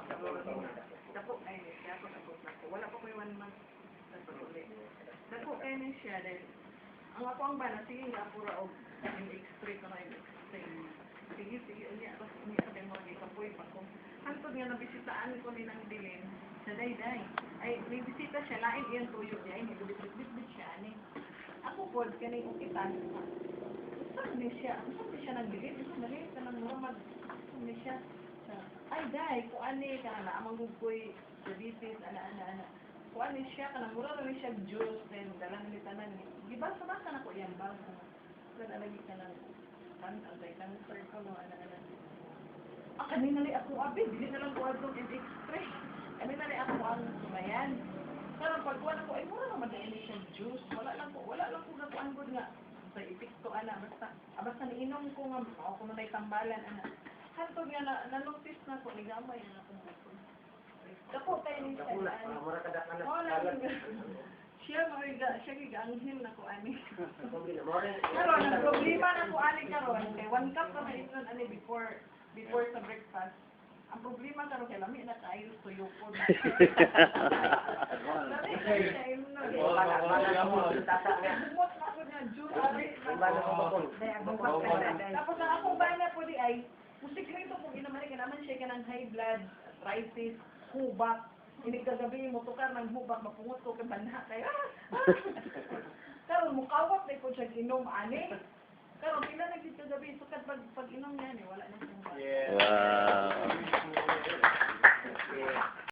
Dako ay siya ako tapos na ko. Wala pa ko 1 month sa patuloy. Dako kay ni siya dahil ang ako ang bana sige nga pura og yung extra ko na yung extra. Sige unya tapos unya sa mo gi kapoy pa ko. Hantod nga nabisitaan ko ni nang Dilin sa Dayday. Ay may bisita siya lain iyang tuyo niya ay bit siya ani. Ako pod kanay ukitan. Saan ni siya? Saan siya nagdilit? Mali ka nang murag ni siya. Ay day, kung ani ka na amang gugoy diabetes ana. Kung ani siya ka na murag ni siya juice then dalan ni tanan. Di ba sa basa na ko yan ba? Kada lagi ka nang antay cancer ko no ana. Kanina li ako abi, dili na lang ko adtong express. Kanina li ako ang sumayan. Pero pag wala ko ay mura naman dahil siya juice. Wala lang ko gakuan gud nga sa epekto ana basta niinom ko nga ako matay tambalan ana. Hantod nga na-notice na ko ni gamay na ako. Dako kay ni siya. Mura kada kana. Siya giganghil na ko ani. Pero ang problema na ko ani karon kay 1 cup na inon ani before sa breakfast. Ang problema karon kay lami na kayo tuyo po. Tapos ang akong bana po di ay musik rito kung inaman ka naman siya ka ng high blood, arthritis, hubak. Hindi kagabi mo tukar ng hubak, mapungot ko kay banha kayo. Karon mukawak na ko siya inom ani. Karon pila na gid kagabi sukat pag inom niya ni wala na siyang. Wow.